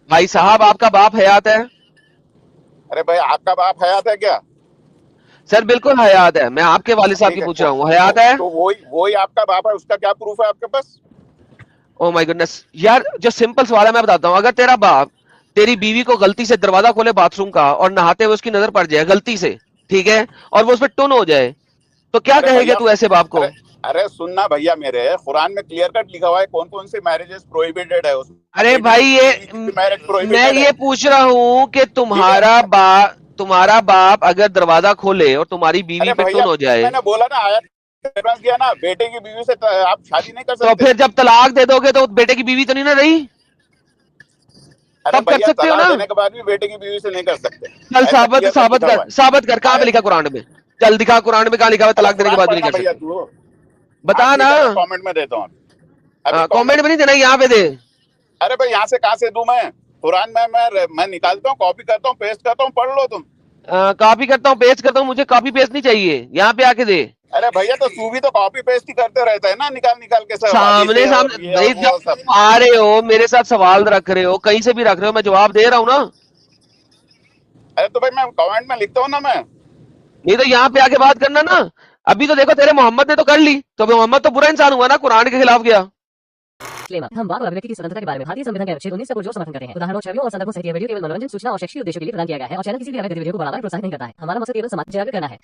بھائی صاحب آپ کا باپ حیات ہے؟ ارے بھائی آپ کا باپ حیات ہے کیا؟ سر بالکل حیات ہے، میں آپ کے والد صاحب کی ٹھیک ہے، پوچھ رہا ہوں، وہ حیات ہے؟ تو وہی آپ کا باپ ہے، اس کا کیا پروف ہے آپ کے پاس؟ او مائی گڈنس یار، جو سمپل سوال ہے میں بتاتا ہوں، اگر تیرا باپ تیری بیوی کو غلطی سے دروازہ کھولے باتھ روم کا اور نہاتے ہوئے اس کی نظر پڑ جائے غلطی سے، ٹھیک ہے، اور وہ اس پہ ٹن ہو جائے، تو کیا ارے کہے گا بھیا، تو ایسے باپ کو؟ ارے سننا بھیا میرے، قرآن میں کلیئر کٹ لکھا ہوا ہے کون کون سی میرجز پروہیبیٹڈ ہے، اس میں ارے بیٹے کی بھائی بیوی کی میرج میں پروہیبیٹڈ ہے، یہ پوچھ رہا ہوں کہ ٹھیک ہے؟ تمہارا باپ اگر دروازہ کھولے اور تمہاری بیوی ارے پہ بھیا ٹن ہو جائے، میں نے بولا نا، آیت ریفرنس دیا نا، بیٹے کی بیوی سے آپ شادی نہیں کر تو سکتے۔ پھر جب طلاق دے دو گے تو بیٹے کی بیوی تو نہیں نہ رہی؟ ارے تب کر بھیا سکتے ہو طلاق نا؟ دینے کے بعد بھی بیٹے کی بیوی سے نہیں کر سکتے، چل ایسا ثابت کلیئر کٹ ثابت لکھا کر ہوا ہے ثابت کر، کہاں پہ لکھا آیت۔ قرآن میں؟ چل دکھا قرآن میں کہاں لکھا ہوا ارے طلاق دینے کے قرآن بعد بھی نہیں پڑھنا کر بھیا سکتے؟ تو، بتا نا۔ ٹھیک ہے، میں کامنٹ میں دیتا ہوں ابھی کامنٹ کامنٹ۔ میں نہیں دینا، یہاں پہ دے۔ ارے بھائی یہاں سے کہاں سے دوں میں؟ قرآن میں نکالتا ہوں، کاپی کرتا ہوں، پیسٹ کرتا ہوں، پڑھ لو تم۔ کاپی کرتا ہوں پیسٹ کرتا ہوں، مجھے کاپی پیسٹ نہیں چاہیے، یہاں پہ آ کے دے ارے بھیا تو بھی تو کاپی پیسٹ ہی کرتے رہتا ہے نا، نکال نکال کے سب سامنے حدیثیں اور سامنے یہ بھائی، اور جب وہ سب۔ تم آ رہے ہو میرے ساتھ سوال رکھ رہے ہو، کہیں سے بھی رکھ رہے ہو، میں جواب دے رہا ہوں نا۔ ارے تو بھائی میں کامنٹ میں لکھتا ہوں نا میں۔ نہیں تو یہاں پہ آ کے بات کرنا نا۔ ابھی تو دیکھو تیرے محمد نے تو کر لی، تو محمد تو برا انسان ہوا نا، قرآن کے خلاف گیا۔ ہم بات اور ابھیویکتی کی سوتنترتا کے بارے میں بھارتی سمویدھان کے انوچھید 19 سے جو سمرتھن کرتے ہیں، ادھارنوں چھویوں اور سندربوں سمیت یہ ویڈیو کیول منورنجن سوچنا اور شیکشی ادیشوں کے لیے پردان کیا گیا ہے اور چینل کسی بھی الگ گتیویدیوں کو بڑھانا یا پروتساہت نہیں کرتا ہے۔ ہمارا مقصد کیول سماج جاگرک کرنا ہے۔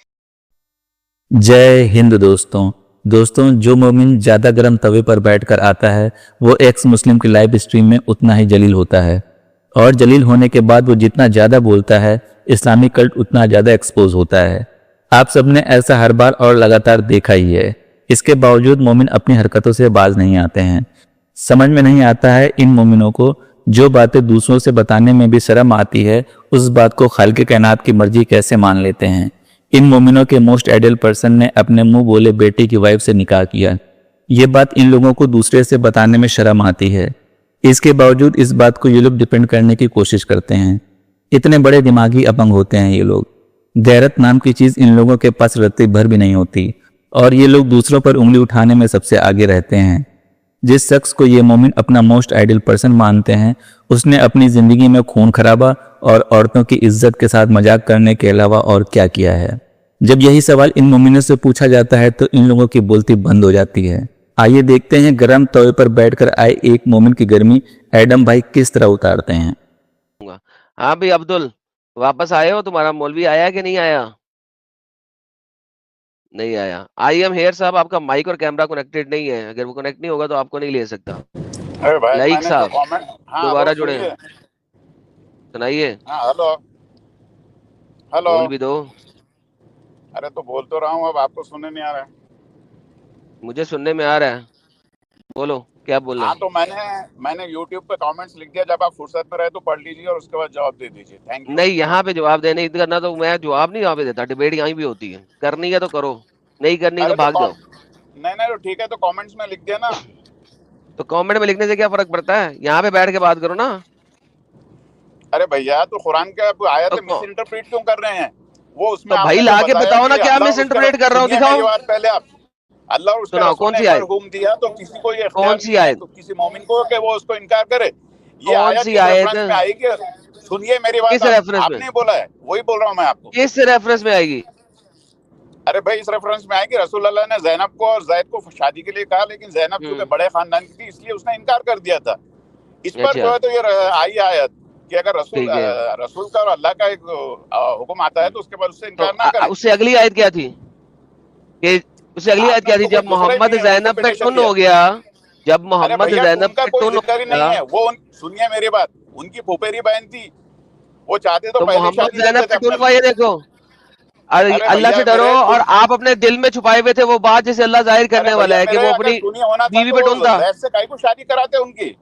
جے ہند دوستوں، جو مومن زیادہ گرم توے پر بیٹھ کر آتا ہے وہ ایکس مسلم کی لائیو اسٹریم میں اتنا ہی جلیل ہوتا ہے، اور جلیل ہونے کے بعد وہ جتنا زیادہ بولتا ہے اسلامی کلٹ اتنا زیادہ ایکسپوز ہوتا ہے۔ آپ سب نے ایسا ہر بار اور لگاتار دیکھا ہی ہے۔ اس کے باوجود مومن اپنی حرکتوں سے باز نہیں آتے ہیں۔ سمجھ میں نہیں آتا ہے ان مومنوں کو جو باتیں دوسروں سے بتانے میں بھی شرم آتی ہے، اس بات کو خالق کائنات کی مرضی کیسے مان لیتے ہیں۔ ان مومنوں کے موسٹ آئیڈل پرسن نے اپنے منہ بولے بیٹے کی وائف سے نکاح کیا۔ یہ بات ان لوگوں کو دوسرے سے بتانے میں شرم آتی ہے، اس کے باوجود اس بات کو یہ لوگ ڈیپینڈ کرنے کی کوشش کرتے ہیں۔ اتنے بڑے دماغی اپنگ ہوتے ہیں یہ لوگ۔ غیرت نام کی چیز ان لوگوں کے پاس رتی بھر بھی نہیں ہوتی، اور یہ لوگ دوسروں پر انگلی اٹھانے میں سب سے آگے رہتے ہیں۔ جس شخص کو یہ مومن اپنا موسٹ آئیڈل پرسن مانتے ہیں، اس نے اپنی زندگی میں خون خرابہ اور عورتوں کی عزت کے ساتھ مذاق کرنے کے علاوہ اور کیا کیا ہے؟ جب یہی سوال ان مومنوں سے پوچھا جاتا ہے تو ان لوگوں کی بولتی بند ہو جاتی ہے۔ آئیے دیکھتے ہیں گرم توے پر بیٹھ کر آئے ایک مومن کی گرمی ایڈم بھائی کس طرح اتارتے ہیں۔ ہاں بھائی عبدل، واپس آئے ہو؟ تمہارا مولوی آیا کہ نہیں آیا؟ نہیں آیا۔ آئی ایم ہیئر صاحب، آپ کا مائک اور کیمرہ کنیکٹڈ نہیں ہے، اگر وہ کنیکٹ نہیں ہوگا تو آپ کو نہیں لے سکتا۔ ارے بھائی میں لائک نے جو صاحب کامنٹ، ہاں ہلو دوبارہ جڑے، سنیے، سنائیے، ہاں ہلو ہلو۔ بول بھی دو۔ ارے تو بول تو رہا ہوں، اب آپ کو سننے نہیں آ رہا ہے۔ مجھے سننے میں آ رہا ہے، بولو کیا بولنا ہاں ہے۔ تو میں نے یوٹیوب پہ کامنٹس لکھ دیا، جب آپ فرصت میں رہے تو پڑھ لیجیے اور اس کے بعد جواب دے دیجیے۔ Thank you. نہیں یہاں پہ جواب دینے کرنا تو میں جواب نہیں یہاں پہ دیتا، ڈیبیٹ یہیں بھی ہوتی ہے، کرنی ہے تو کرو، نہیں کرنی تو ارے بھاگ جاؤ۔ نہیں تو ٹھیک ہے، تو کامنٹس میں لکھ دیا نا۔ تو کامنٹ میں لکھنے سے کیا فرق پڑتا ہے؟ یہاں پہ بیٹھ کے بات کرو نا۔ ارے بھیا تو قرآن کے آپ آیت مس تو انٹرپریٹ کیوں کر رہے ہیں؟ وہ اس میں آپ بھائی نے جو لا کے بتایا بتاؤ نا کہ کیا اللہ اور مس اس کا انٹرپریٹ کر رہا ہوں، سنیے دکھاؤ، میری بات پہلے آپ، اللہ اور اس کے سناؤ رسول کون نے سی ایک بار آیت، حکم دیا تو کسی کو یہ کون اختیار سی نہیں ہے آیت، تو کسی مومن کو کہ وہ اس کو انکار کرے۔ یہ کون آیت سی کس آیت، ریفرنس میں آئی کہ سنیے میری بات، کس ریفرنس آپ میں، نے بولا ہے وہی بول رہا ہوں میں آپ کو۔ کس ریفرنس میں آئے گی؟ ارے بھائی اس ریفرنس میں آئے کہ رسول اللہ نے زینب کو اور زید کو شادی کے لیے کہا، لیکن زینب چونکہ بڑے خاندان کی تھی اس لیے اس نے انکار کر دیا تھا۔ اس پر جو اچھا ہے تو یہ آئی آیت کہ اگر ٹھیک ہے، رسول کا اور اللہ کا ایک حکم آتا ہے تو اس کے بعد اس سے تو انکار نہ کریں۔ اس سے اگلی آیت کیا تھی؟ کہ اس سے اگلی آیت آپ نے کیا اس تھی؟ کو کوئی جب دوسرا محمد ہی زینب پہ انٹرپریٹیشن ٹن دیا۔ ہو گیا، جب ارے محمد بھیا ان زینب کا پہ کوئی ٹن ہو ذکر ہی گیا، نہیں ہے، وہ سنیے میری بات، ان کی پھوپھیری بہن تھی، وہ چاہتے تو تو پہلے ہی محمد شادی کرتے زینب تھے پہ اپنے۔ ٹن ہوا، یہ دیکھو، ارے اللہ بھیا سے ڈرو، میرے اور آپ اپنے دل میں چھپائے ہوئے تھے وہ بات جسے اللہ ظاہر ارے کرنے والا بھیا ہے کہ میرے وہ اگر اپنی سنی ہونا تھا بیوی تو پہ ٹن وہ تھا۔ زید سے کائی کو شادی کراتے ان کی۔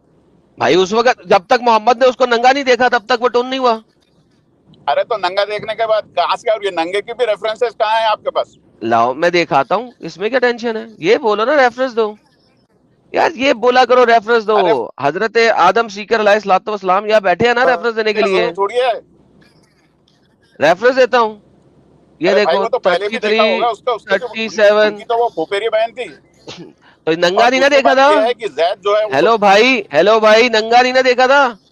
بھائی اس وقت جب تک محمد نے اس کو ننگا نہیں دیکھا تب تک وہ ٹن نہیں ہوا۔ ارے تو ننگا دیکھنے کے بعد کہاں سے، اور یہ ننگے کی بھی ریفرنسز کہاں ہیں آپ کے پاس؟ لاؤ میں دکھاتا ہوں، اس میں کیا ٹینشن ہے؟ یہ بولو نا ریفرنس دو یار، یہ بولا کرو ریفرنس دو۔ ارے حضرت آدم سیکر علیہ الصلوۃ والسلام یہاں بیٹھے ہیں نا ریفرنس دینے کے یہ لیے، ضرور تھوڑی ہے۔ ریفرنس دیتا ہوں، یہ ارے بھائی دیکھو وہ تو پہلے بھی دیکھا 33، ہوگا، اس کا 37۔ ان کی تو وہ پھوپھیری بہن تھی۔ تو اور ننگا نہیں نہ دوسری دیکھا بات تھا؟ یہ ہے کہ زید جو ہے وہ تو ہیلو بھائی ننگا نہیں نہ دیکھا تھا؟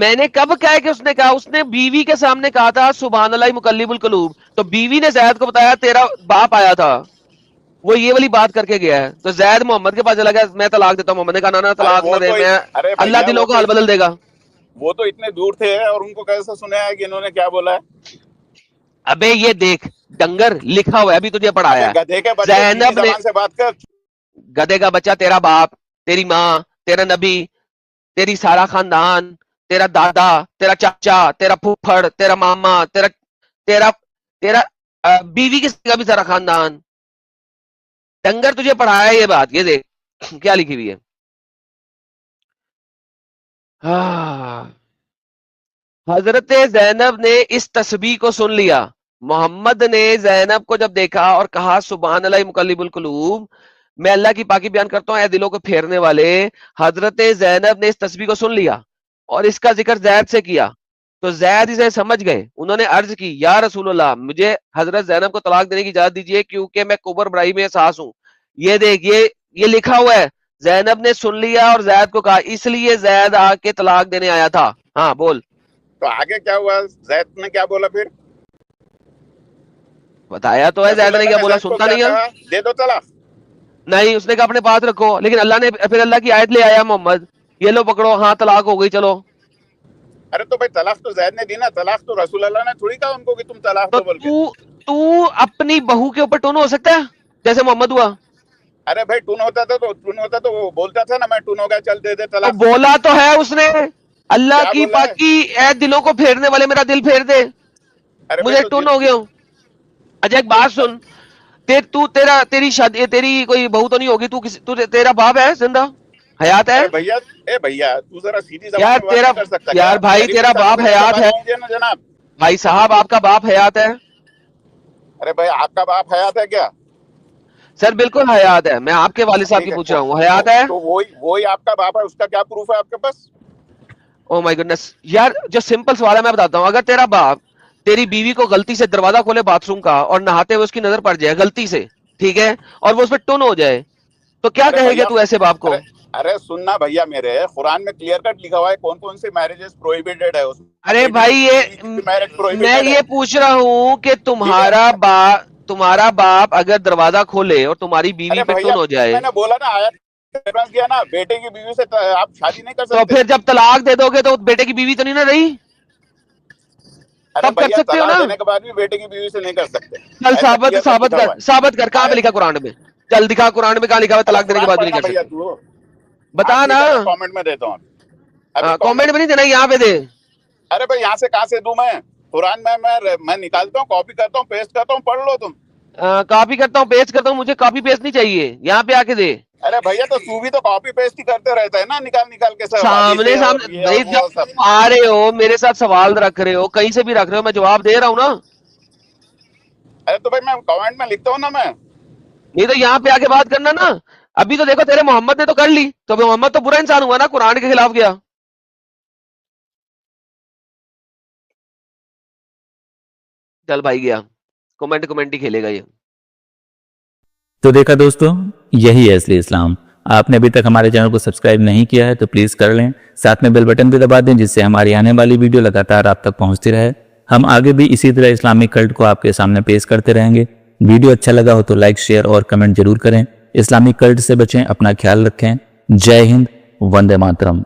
میں نے کب کہا کہ اس نے کہا؟ اس نے بیوی کے سامنے کہا تھا سبحان اللہ مقلب القلوب، تو بیوی نے زید کو بتایا تیرا باپ آیا تھا، وہ یہ والی بات کر کے گیا ہے، تو زید محمد کے پاس چلا گیا میں طلاق دیتا ہوں، محمد نے کہا نا طلاق نہ دے، میں اللہ دلوں کو حال بدل دے گا۔ وہ تو اتنے دور تھے اور ان کو کیسے سنا ہے کہ انہوں نے کیا بولا ہے؟ ابے یہ دیکھ ڈنگر لکھا ہوا ہے، ابھی تجھے پڑھایا ہے، گدھے کے بچے زینب نے، زبان سے بات کر، گدھے کا بچہ تیرا باپ، تیری ماں، تیرا نبی، تیری سارا خاندان، تیرا دادا، تیرا چاچا، تیرا پھوپھڑ، تیرا ماما، تیرا تیرا تیرا بیوی کا بھی سارا خاندان، ڈنگر تجھے پڑھایا ہے یہ بات، یہ دیکھ کیا لکھی ہوئی ہے۔ حضرت زینب نے اس تسبیح کو سن لیا، محمد نے زینب کو جب دیکھا اور کہا سبحان اللہ مقلب القلوب، میں اللہ کی پاکی بیان کرتا ہوں اے دلوں کو پھیرنے والے، حضرت زینب نے اس تسبیح کو سن لیا اور اس کا ذکر زید سے کیا، تو زید اسے سمجھ گئے، انہوں نے عرض کی یا رسول اللہ مجھے حضرت زینب کو طلاق دینے کی اجازت دیجیے کیونکہ میں کبر برائی میں احساس ہوں۔ یہ دیکھ یہ لکھا ہوا ہے، زینب نے سن لیا اور زید کو کہا، اس لیے زید آ کے طلاق دینے آیا تھا۔ ہاں بول، تو آگے کیا ہوا؟ زید نے کیا بولا پھر؟ بتایا تو ہے زید نے کیا بولا، سنتا نہیں ہے؟ دے دو طلاق۔ نہیں، اس نے کہا اپنے پاس رکھو، لیکن اللہ نے پھر اللہ کی آیت لے آیا محمد، یہ لو پکڑو، ہاں طلاق ہو گئی چلو۔ ارے تو بھائی طلاق تو زید نے دی نا، طلاق تو رسول اللہ نے تھوڑی کہا ان کو کہ تم طلاق تو دو بول کے۔ تو اپنی بہو کے اوپر ٹون ہو سکتا ہے جیسے محمد ہوا؟ ارے بھائی ٹون ہوتا تو وہ بولتا تھا نا میں ٹون ہو گیا چل دے دے تو طلاق۔ بولا تو ہے اس نے، اللہ کیا کی بولا ہے؟ پاکی اے دلوں کو پھیرنے والے میرا دل پھیر دے، ارے مجھے بھائی تو ٹون ہو گیا ہوں۔ اچھا ایک بات سن، تیری شادی، تیری کوئی بہو تو نہیں ہوگی، تیرا باپ ہے زندہ حیات ہے؟ ارے بھیا اے بھیا تو ذرا سیدھی زبان یار میں بات تیرا، نہیں کر سکتا یار بھائی تیرا باپ حیات ہے جناب؟ بھائی صاحب، آپ کا باپ حیات ہے؟ ارے بھائی آپ کا باپ حیات ہے کیا؟ سر بالکل حیات ہے، میں آپ کے والد صاحب کی پوچھ رہا ہوں، حیات ہے؟ تو وہی آپ کا باپ ہے، اس کا کیا پروف ہے آپ کے پاس؟ او مائی گڈنس، یار جو سمپل سوال ہے میں بتاتا ہوں، اگر تیرا باپ تیری بیوی کو غلطی سے دروازہ کھولے باتھ روم کا اور نہاتے ہوئے اس کی نظر پڑ جائے غلطی سے، ٹھیک ہے، اور وہ اس پہ ٹن ہو جائے، تو کیا کہے گا تو ایسے باپ کو؟ ارے سننا بھیا میرے، قرآن میں کلیئر کٹ لکھا ہوا ہے کون کون سی میرجز پروہیبٹڈ ہے اس میں۔ ارے بھائی میں یہ پوچھ رہا ہوں کہ تمہارا باپ اگر دروازہ کھولے اور تمہاری بیوی پہ ٹن ہو جائے، میں نے بولا نا آیت ریفرنس کیا نا، بیٹے کی بیوی سے آپ شادی نہیں کر تو سکتے۔ پھر جب طلاق دے دو گے تو بیٹے کی بیوی تو نہیں نہ رہی؟ ارے تب کر بھیا سکتے ہو طلاق نا؟ دینے کے بعد بھی بیٹے کی بیوی سے نہیں کر سکتے۔ چل ثابت کر کہاں پہ لکھا قرآن میں؟ چل دکھا قرآن میں کہاں لکھا ہوا طلاق دینے کے بعد بھی نہیں کر سکتے؟ بتا نا، کامنٹ میں دیتا ہوں۔ کامنٹ میں نہیں دینا، یہاں پہ دے۔ ارے بھائی یہاں سے کہاں سے دوں میں؟ قرآن میں نکالتا ہوں، کاپی کرتا ہوں، پیسٹ کرتا ہوں، پڑھ لو تم۔ کاپی کرتا ہوں، پیسٹ کرتا ہوں، مجھے کاپی پیسٹ نہیں چاہیے، یہاں پہ آ کے دے ارے بھیا تو بھی تو کاپی پیسٹ ہی کرتے رہتا ہے نا، نکال کے سب سامنے بھائی، جب آ رہے ہو میرے ساتھ سوال رکھ رہے ہو، کہیں سے بھی رکھ رہے ہو، میں جواب دے رہا ہوں نا۔ ارے تو بھائی میں کمنٹ میں لکھتا ہوں نا میں۔ نہیں تو یہاں پہ آ کے بات کرنا نا، ابھی تو دیکھو تیرے محمد نے تو کر لی، تو محمد تو برا انسان ہوا نا، قرآن کے خلاف گیا۔ چل بھائی گیا، کمنٹ ہی کھیلے گا یہ۔ تو دیکھا دوستو، یہی ہے اصلی اسلام۔ آپ نے ابھی تک ہمارے چینل کو سبسکرائب نہیں کیا ہے تو پلیز کر لیں، ساتھ میں بیل بٹن بھی دبا دیں جس سے ہماری آنے والی ویڈیو لگاتار آپ تک پہنچتی رہے۔ ہم آگے بھی اسی طرح اسلامی کلٹ کو آپ کے سامنے پیش کرتے رہیں گے۔ ویڈیو اچھا لگا ہو تو لائک، شیئر اور کمنٹ ضرور کریں۔ اسلامی کلٹ سے بچیں، اپنا خیال رکھیں۔ جے ہند، وندے ماترم۔